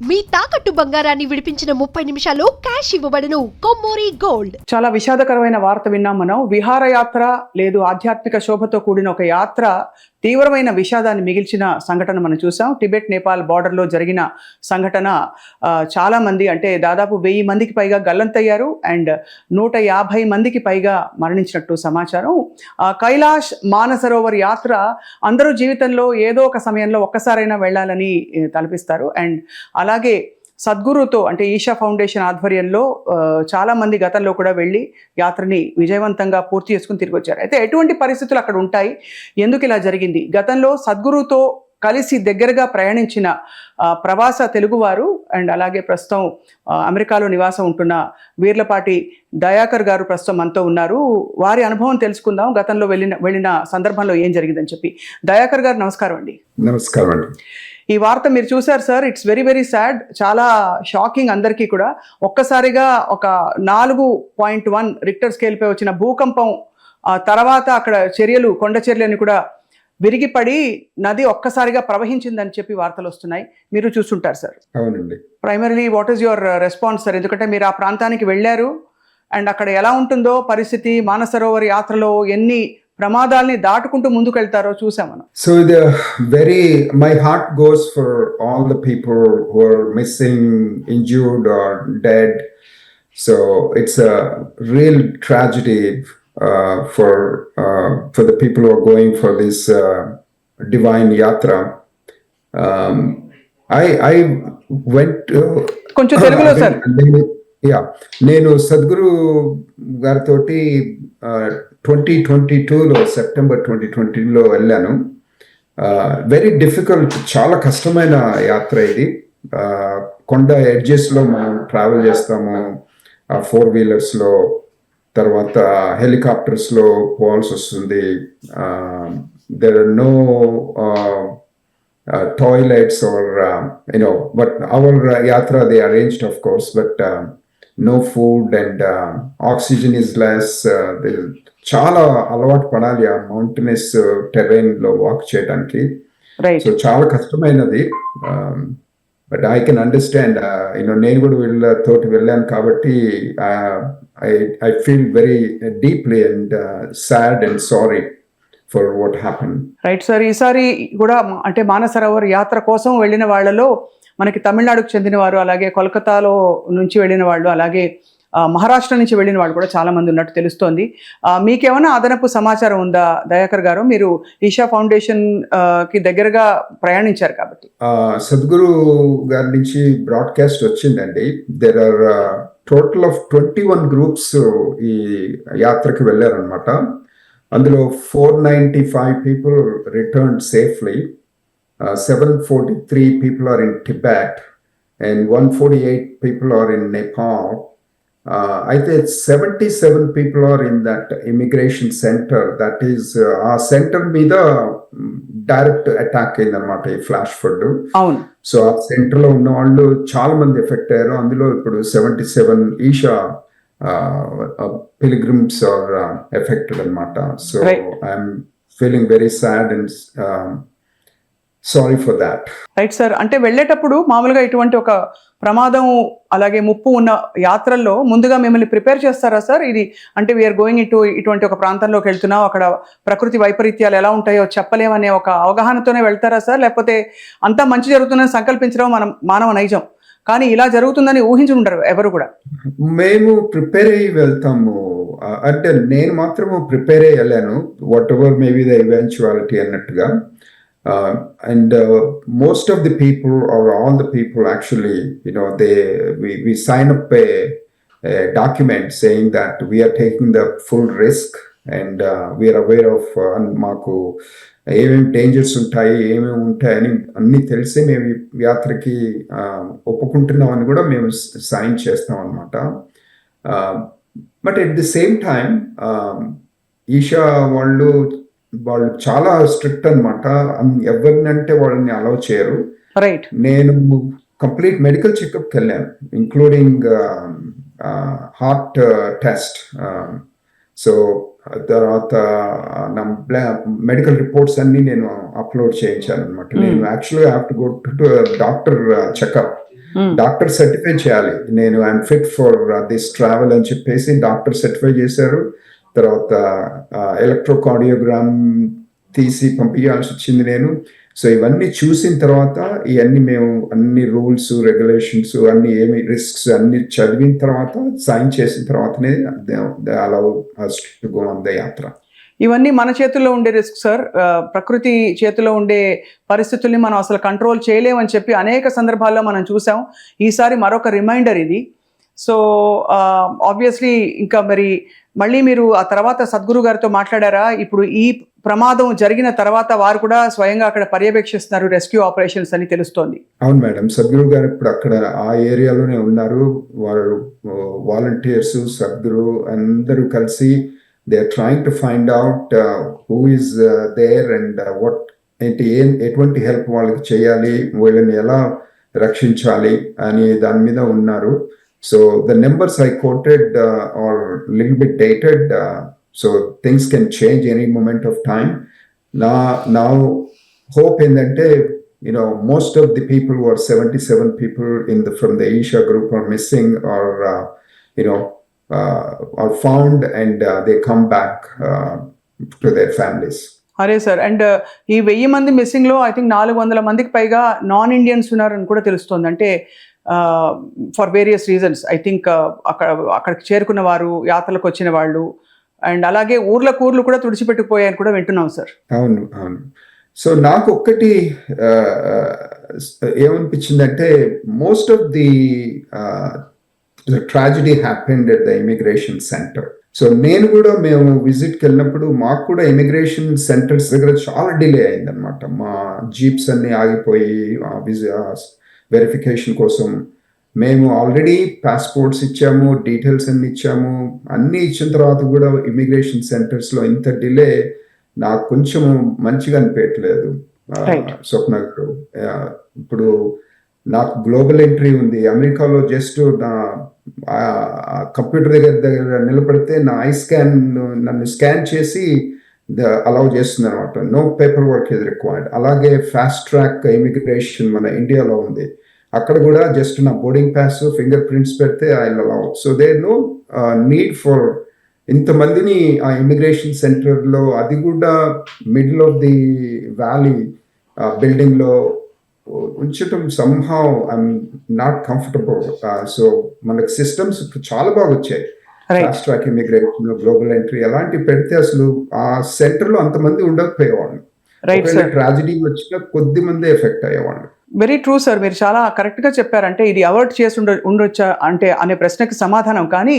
మీ తాకట్టు బంగారాన్ని విడిపించిన 30 నిమిషాల్లో క్యాష్ ఇవ్వబడును. కొమ్మూరి గోల్డ్. చాలా విషాదకరమైన వార్త విన్నాం మనం. విహారయాత్ర లేదు ఆధ్యాత్మిక శోభతో కూడిన ఒక యాత్ర తీవ్రమైన విషాదాన్ని మిగిల్చిన సంఘటన మనం చూసాం. టిబెట్ నేపాల్ బార్డర్లో జరిగిన సంఘటన చాలా మంది అంటే దాదాపు 1000 మందికి పైగా గల్లంతయ్యారు అండ్ 150 మందికి పైగా మరణించినట్టు సమాచారం. కైలాష్ మానసరోవర్ యాత్ర అందరూ జీవితంలో ఏదో ఒక సమయంలో ఒక్కసారైనా వెళ్ళాలని తలపిస్తారు. అండ్ అలాగే సద్గురుతో అంటే ఈషా ఫౌండేషన్ ఆధ్వర్యంలో చాలామంది గతంలో కూడా వెళ్ళి యాత్రని విజయవంతంగా పూర్తి చేసుకుని తిరిగి వచ్చారు. అయితే ఎటువంటి పరిస్థితులు అక్కడ ఉంటాయి, ఎందుకు ఇలా జరిగింది? గతంలో సద్గురుతో కలిసి దగ్గరగా ప్రయాణించిన ప్రవాస తెలుగువారు అండ్ అలాగే ప్రస్తుతం అమెరికాలో నివాసం ఉంటున్న వీర్లపాటి దయాకర్ గారు ప్రస్తుతం మనతో ఉన్నారు. వారి అనుభవం తెలుసుకుందాం, గతంలో వెళ్ళిన సందర్భంలో ఏం జరిగిందని చెప్పి. దయాకర్ గారు నమస్కారం అండి. నమస్కారం అండి. ఈ వార్త మీరు చూశారు sir. It's very very sad, చాలా షాకింగ్ అందరికీ కూడా. ఒక్కసారిగా ఒక 4.1 రిక్టర్ స్కేల్పై వచ్చిన భూకంపం తర్వాత అక్కడ కొండ చర్యలని కూడా విరిగిపడి నది ఒక్కసారిగా ప్రవహించిందని చెప్పి వార్తలు వస్తున్నాయి. మీరు చూస్తుంటారు సార్. అవునండి. Primarily what is your response sir? ఎందుకంటే మీరు ఆ ప్రాంతానికి వెళ్ళారు అండ్ అక్కడ ఎలా ఉంటుందో పరిస్థితి, మానసరోవర్ యాత్రలో ఎన్ని ప్రమాదాల్ని దాటుకుంటూ ముందుకు వెళ్తారో చూసాం మనం. So my heart goes for all the people who are missing, injured or dead. So it's a real tragedy for the people who are going for this divine yatra. I went to కొంచెం తెలుగులో sir. నేను Sadhguru గారితోటి 2022లో September 2020లో వెళ్ళాను. Very difficult, చాలా కష్టమైన యాత్ర ఇది. కొండ ఎడ్జెస్లో మనం ట్రావెల్ చేస్తాము, 4 వీలర్స్లో, తర్వాత హెలికాప్టర్స్లో పోవాల్సి వస్తుంది. There are no toilets or but our yatra they arranged of course, but no food and oxygen is less. చాలా అలవాటు పడాలి ఆ మౌంటైనస్ టెరైన్ లో వాక్ చేయడానికి. సో చాలా కష్టమైనది. బట్ ఐ కెన్ అండర్స్టాండ్, నేను కూడా వెళ్ళాను కాబట్టి I feel very deeply and sad and sorry for what happened. Right sir. ఈసారి కూడా అంటే మానసరోవర్ యాత్ర కోసం వెళ్ళిన వాళ్ళలో మనకి తమిళనాడుకు చెందిన వారు, అలాగే కోల్కతాలో నుంచి వెళ్ళిన వాళ్ళు, అలాగే మహారాష్ట్ర నుంచి వెళ్ళిన వాళ్ళు కూడా చాలా మంది ఉన్నట్టు తెలుస్తోంది. మీకేమైనా అదనపు సమాచారం ఉందా దయాకర్ గారు? మీరు ఈషా ఫౌండేషన్ కి దగ్గరగా ప్రయాణించారు కాబట్టి. సద్గురు గారి నుంచి బ్రాడ్కాస్ట్ వచ్చిందండి. There are total of 21 groups ఈ యాత్రకి వెళ్ళారనమాట. అందులో 495 people returned safely, 743 people are in Tibet and 148 people are in Nepal. అయితే 77 people are in that immigration center. That is ఆ సెంటర్ మీద డైరెక్ట్ అటాక్ అయిందన్నమాట ఈ ఫ్లాష్ ఫ్లడ్. అవును. సో ఆ సెంటర్ లో ఉన్న వాళ్ళు చాలా మంది ఎఫెక్ట్ అయ్యారు. అందులో ఇప్పుడు 77 Isha pilgrims are affected anamata. So right. I'm feeling very sad and sorry for that. Right sir. అంటే వెళ్ళేటప్పుడు మామూలుగా ఇటువంటి ఒక ప్రమాదం అలాగే ముప్పు ఉన్న యాత్రల్లో ముందుగా మిమ్మల్ని ప్రిపేర్ చేస్తారా సార్? ఇది అంటే వీఆర్ గోయింగ్ ఇటువంటి ఒక ప్రాంతంలోకి వెళ్తున్నాం, అక్కడ ప్రకృతి వైపరీత్యాలు ఎలా ఉంటాయో చెప్పలేమనే ఒక అవగాహనతోనే వెళ్తారా సార్? లేకపోతే అంతా మంచి జరుగుతుందని సంకల్పించడం మానవ నైజం, కానీ ఇలా జరుగుతుందని ఊహించుకుంటారు ఎవరు కూడా? మేము ప్రిపేర్ అయ్యి వెళ్తాము. అంటే నేను మాత్రము ప్రిపేర్ అయ్యి వెళ్ళాను, whatever maybe the eventuality అన్నట్టుగా. And most of the people are all the people actually we sign up a document saying that we are taking the full risk and we are aware of మాకు ఏమేమి dangers ఉంటాయి, ఏమేమి ఉంటాయని అన్నీ తెలిసి మేము యాత్రకి ఒప్పుకుంటున్నామని కూడా మేము సైన్ చేస్తాం అనమాట. But at the same time Isha వాళ్ళు చాలా స్ట్రిక్ట్ అనమాట. ఎవరినంటే వాళ్ళని అలౌ చేయరు. రైట్. నేను కంప్లీట్ మెడికల్ చెకప్కి వెళ్ళాను, ఇంక్లూడింగ్ హార్ట్ టెస్ట్. సో తర్వాత నా మెడికల్ రిపోర్ట్స్ అన్ని నేను అప్లోడ్ చేయించాను అనమాట. నేను యాక్చువల్గా have to go to doctor checkup. Doctor certify చేయాలి, నేను I'm fit for this travel అని చెప్పేసి డాక్టర్ సర్టిఫై చేశారు. తర్వాత ఎలక్ట్రోకార్డియోగ్రామ్ తీసి పంపించాల్సి వచ్చింది నేను. సో ఇవన్నీ చూసిన తర్వాత ఇవన్నీ మేము అన్ని రూల్స్ రెగ్యులేషన్స్ అన్ని ఏమి రిస్క్స్ అన్ని చదివిన తర్వాత సైన్ చేసిన తర్వాతనే allow us to go on the యాత్ర. ఇవన్నీ మన చేతుల్లో ఉండే రిస్క్ సార్. ప్రకృతి చేతిలో ఉండే పరిస్థితుల్ని మనం అసలు కంట్రోల్ చేయలేమని చెప్పి అనేక సందర్భాల్లో మనం చూసాం. ఈసారి మరొక రిమైండర్ ఇది. సో ఆబ్వియస్లీ ఇంకా మరి మళ్ళీ మీరు ఆ తర్వాత సద్గురు గారితో మాట్లాడారా? ఇప్పుడు ఈ ప్రమాదం జరిగిన తర్వాత వారు కూడా స్వయంగా అక్కడ పర్యవేక్షిస్తున్నారు రెస్క్యూ ఆపరేషన్స్ అని తెలుస్తోంది. అవును మేడం, సద్గురు గారు ఇప్పుడు అక్కడ ఆ ఏరియాలోనే ఉన్నారు. వారు వాలంటీర్స్ సద్గురు అందరూ కలిసి they are trying to find out who is there and what ఎటువంటి హెల్ప్ వాళ్ళకి చేయాలి, వీళ్ళని ఎలా రక్షించాలి అని దాని మీద ఉన్నారు. So the numbers I quoted are a little bit dated, so things can change any moment of time. Now hope in that day, most of the people who are 77 people from the Isha group are missing or are found and they come back to their families. అరే sir, and ఈ 1000 మంది మిస్సింగ్లో I think 400 మందికి పైగా non Indians ఉన్నారని కూడా తెలుస్తోంది. అంటే for various reasons I think అక్కడికి చేరుకున్న వారు, యాత్రలకు వచ్చిన వాళ్ళు, అండ్ అలాగే ఊర్లు కూడా తుడిచిపెట్టుకుపోయాయని కూడా వింటున్నాం సార్. అవును అవును. సో నాకు ఒక్కటి ఏమనిపించిందంటే most of the tragedy happened at the immigration centre. So మేము విజిట్కి వెళ్ళినప్పుడు మాకు కూడా ఇమిగ్రేషన్ సెంటర్స్ దగ్గర చాలా డిలే అయిందనమాట. మా జీప్స్ అన్ని ఆగిపోయి వెరిఫికేషన్ కోసం మేము ఆల్రెడీ పాస్పోర్ట్స్ ఇచ్చాము, డీటెయిల్స్ అన్ని ఇచ్చాము. అన్నీ ఇచ్చిన తర్వాత కూడా ఇమిగ్రేషన్ సెంటర్స్లో ఇంత డిలే నాకు కొంచెం మంచిగా అనిపించట్లేదు స్వప్న గారు. ఇప్పుడు నాకు గ్లోబల్ ఎంట్రీ ఉంది. అమెరికాలో జస్ట్ నా కంప్యూటర్ దగ్గర నిలబడితే నా ఐ స్కాన్ నన్ను స్కాన్ చేసి అలౌ చేస్తుంది అనమాట. No paper work is required. అలాగే ఫాస్ట్ ట్రాక్ ఇమిగ్రేషన్ మన ఇండియాలో ఉంది. అక్కడ కూడా జస్ట్ నా బోర్డింగ్ పాస్ ఫింగర్ ప్రింట్స్ పెడితే I allow. So there no need for ఇంతమందిని ఆ ఇమిగ్రేషన్ సెంటర్లో, అది కూడా మిడిల్ ఆఫ్ ది వ్యాలీ బిల్డింగ్లో ఉంచటం somehow I'm not comfortable. So మనకు సిస్టమ్స్ చాలా బాగా వచ్చాయి. Fast track immigration, global entry అలాంటివి పెడితే అసలు ఆ సెంటర్లో అంతమంది ఉండకపోయేవాళ్ళు. ట్రాజడీ వచ్చిన కొద్ది మంది ఎఫెక్ట్ అయ్యేవాళ్ళు. వెరీ ట్రూ సార్, మీరు చాలా కరెక్ట్గా చెప్పారంటే ఇది అవాయిడ్ చేసి ఉండొచ్చా అంటే అనే ప్రశ్నకి సమాధానం. కానీ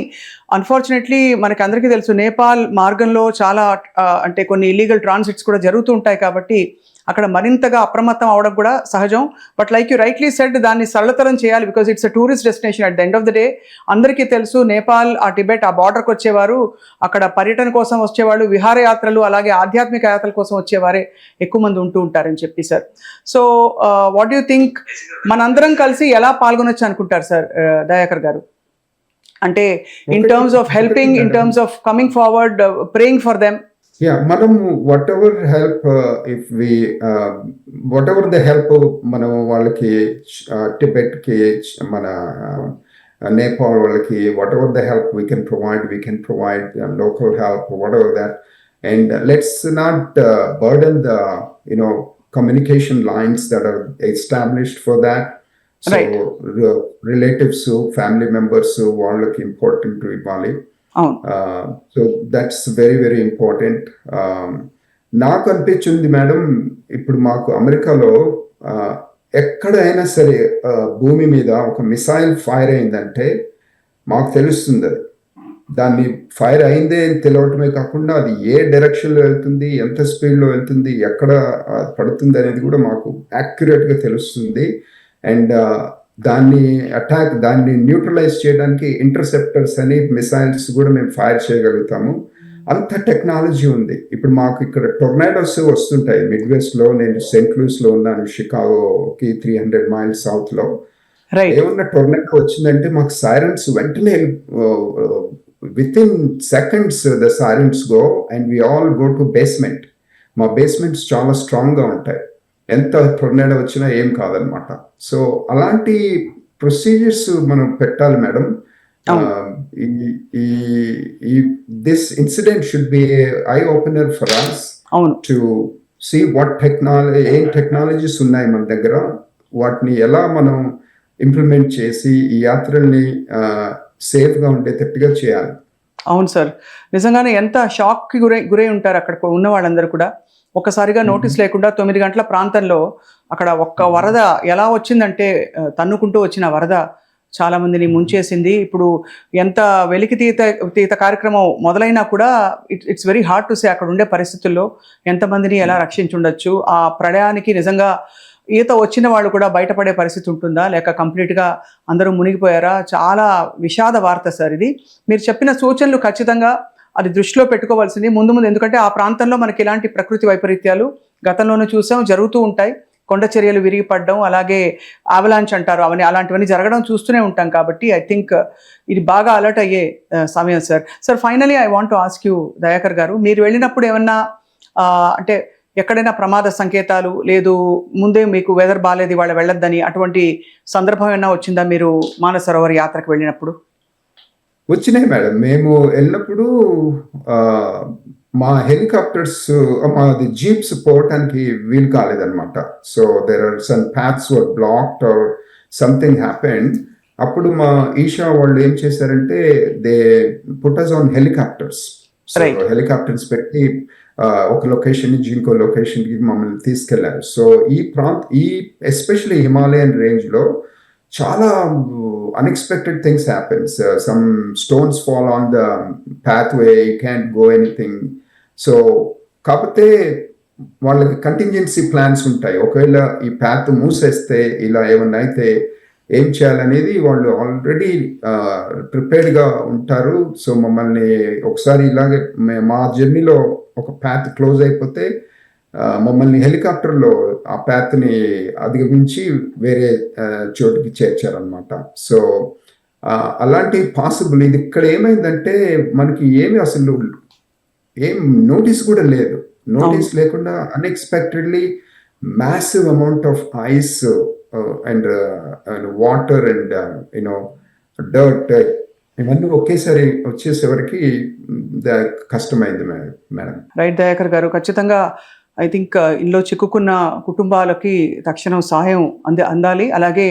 అన్ఫార్చునేట్లీ మనకి అందరికీ తెలుసు నేపాల్ మార్గంలో చాలా అంటే కొన్ని ఇల్లీగల్ ట్రాన్సిట్స్ కూడా జరుగుతూ ఉంటాయి. కాబట్టి అక్కడ మరింతగా అప్రమత్తం అవడం కూడా సహజం. But like you rightly said, దాన్ని సరళతరం చేయాలి. Because it's a tourist destination at the end of the day. అందరికీ తెలుసు నేపాల్, ఆ టిబెట్, ఆ బార్డర్కి వచ్చేవారు, అక్కడ పర్యటన కోసం వచ్చేవాళ్ళు, విహారయాత్రలు అలాగే ఆధ్యాత్మిక యాత్రల కోసం వచ్చేవారే ఎక్కువ మంది ఉంటూ ఉంటారని చెప్పి sir. So what you think, మనందరం కలిసి ఎలా పాల్గొనొచ్చు అనుకుంటారు సార్ దయాకర్ గారు? అంటే in terms of helping, in terms of coming forward, praying for them. మనం whatever help whatever the help మనం వాళ్ళకి టిబెట్కి, మన నేపాల్ వాళ్ళకి whatever the help we can provide local help, whatever that, and let's not burden the communication lines that are established for that. So right. Relatives, family members వాళ్ళకి important ఇవ్వాలి. So that's very very important. నాకు అనిపించింది madam, ఇప్పుడు మాకు అమెరికాలో ఎక్కడైనా సరే భూమి మీద ఒక మిసైల్ ఫైర్ అయిందంటే మాకు తెలుస్తుంది. అది దాన్ని ఫైర్ అయిందే అని తెలియటమే కాకుండా అది ఏ డైరెక్షన్లో వెళ్తుంది, ఎంత స్పీడ్లో వెళ్తుంది, ఎక్కడ పడుతుంది అనేది కూడా మాకు యాక్యురేట్గా తెలుస్తుంది. అండ్ దాన్ని న్యూట్రలైజ్ చేయడానికి ఇంటర్సెప్టర్స్ అని మిసైల్స్ కూడా మేము ఫైర్ చేయగలుగుతాము. అంత టెక్నాలజీ ఉంది. ఇప్పుడు మాకు ఇక్కడ టొర్నాడోస్ వస్తుంటాయి మిడ్ వెస్ట్లో. నేను సెయింట్ లూయిస్లో ఉన్నాను, షికాగోకి 300 మైల్స్ సౌత్లో. ఏమన్నా టొర్నాడో వచ్చిందంటే మాకు సైరన్స్ వెంటనే within seconds the sirens go and we all go to basement. మా బేస్మెంట్స్ చాలా స్ట్రాంగ్గా ఉంటాయి, ఎంత టొర్నాడో వచ్చినా ఏం కాదనమాట. సో అలాంటి ప్రొసీజర్స్ మనం పెట్టాలి madam. This incident should be eye opener for us అవును. టు సీ వాట్ ఏం టెక్నాలజీస్ ఉన్నాయి మన దగ్గర, వాటిని ఎలా మనం ఇంప్లిమెంట్ చేసి ఈ యాత్రల్ని సేఫ్గా ఉండేటట్టుగా చేయాలి. అవును సార్, నిజంగానే ఎంత షాక్కి గురై ఉంటారు అక్కడ ఉన్న వాళ్ళందరూ కూడా. ఒక్కసారిగా నోటీస్ లేకుండా 9 గంటల ప్రాంతంలో అక్కడ ఒక్క వరద ఎలా వచ్చిందంటే తన్నుకుంటూ వచ్చిన వరద చాలా మందిని ముంచేసింది. ఇప్పుడు ఎంత వెలికి తీత కార్యక్రమం మొదలైనా కూడా it's very hard to say అక్కడ ఉండే పరిస్థితుల్లో ఎంతమందిని ఎలా రక్షించుండొచ్చు. ఆ ప్రళయానికి నిజంగా ఈత వచ్చిన వాళ్ళు కూడా బయటపడే పరిస్థితి ఉంటుందా, లేక కంప్లీట్గా అందరూ మునిగిపోయారా? చాలా విషాద వార్త సార్ ఇది. మీరు చెప్పిన సూచనలు ఖచ్చితంగా అది దృష్టిలో పెట్టుకోవాల్సింది ముందు ఎందుకంటే ఆ ప్రాంతంలో మనకి ఇలాంటి ప్రకృతి వైపరీత్యాలు గతంలోనూ చూసాం, జరుగుతూ ఉంటాయి. కొండ చర్యలు విరిగిపడడం, అలాగే ఆవలాంచ్ అంటారు, అలాంటివన్నీ జరగడం చూస్తూనే ఉంటాం. కాబట్టి ఐ థింక్ ఇది బాగా అలర్ట్ అయ్యే సమయం sir. Sir finally I want to ask you Dayakar గారు, మీరు వెళ్ళినప్పుడు ఏమన్నా అంటే ఎక్కడైనా ప్రమాద సంకేతాలు లేదు, ముందే మీకు వెదర్ బాగాలేదు ఇవాళ వెళ్ళొద్దని అటువంటి సందర్భం ఏమైనా వచ్చిందా మీరు మానస సరోవర్ యాత్రకు వెళ్ళినప్పుడు? వచ్చినాయి మేడం. మేము వెళ్ళినప్పుడు మా హెలికాప్టర్స్, మాది జీప్స్ పోవటానికి వీలు కాలేదన్నమాట. So there are some paths were blocked or something happened. అప్పుడు మా ఈషా వాళ్ళు ఏం చేశారంటే they put us on helicopters. So helicopters పెట్టి ఒక లొకేషన్ నుంచి ఇంకో లొకేషన్కి మమ్మల్ని తీసుకెళ్లారు. సో ఈ ఎస్పెషల్లీ హిమాలయన్ రేంజ్లో చాలా unexpected things happens. Some stones fall on the pathway, you can't go anything. So కాకపోతే వాళ్ళకి కంటింజెన్సీ ప్లాన్స్ ఉంటాయి. ఒకవేళ ఈ పాత్ మూసేస్తే ఇలా ఏమన్నా అయితే ఏం చేయాలనేది వాళ్ళు ఆల్రెడీ ప్రిపేర్డ్గా ఉంటారు. సో మమ్మల్ని ఒకసారి ఇలాగే మా జర్నీలో ఒక పాత్ క్లోజ్ అయిపోతే మమ్మల్ని హెలికాప్టర్లో ఆ పాత్ని అధిగమించి వేరే చోటుకి చేర్చారనమాట. సో అలాంటి పాసిబుల్. ఇది ఇక్కడ ఏమైందంటే మనకి ఏమి అసలు ఏం నోటీస్ కూడా లేదు. నోటీస్ లేకుండా unexpectedly massive amount of ice and water and you know dirt ఇవన్నీ ఒకేసారి వచ్చేసేవరకు కష్టమైంది మేడం. రైట్ దయాకర్ గారు, ఖచ్చితంగా ఐ థింక్ ఇందులో చిక్కుకున్న కుటుంబాలకి తక్షణం సహాయం అందాలి. అలాగే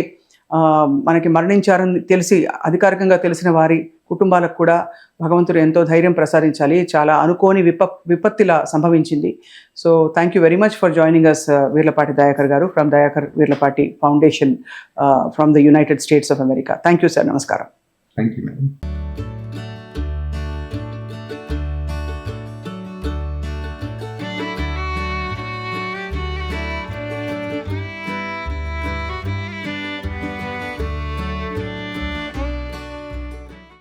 మనకి మరణించారని తెలిసి అధికారికంగా తెలిసిన వారి కుటుంబాలకు కూడా భగవంతుడు ఎంతో ధైర్యం ప్రసాదించాలి. చాలా అనుకోని విపత్తిలా సంభవించింది. So thank you very much for joining us Veerlapati Dayakar గారు from Dayakar Veerlapati foundation from the united states of America. Thank you sir. నమస్కారం. Thank you madam.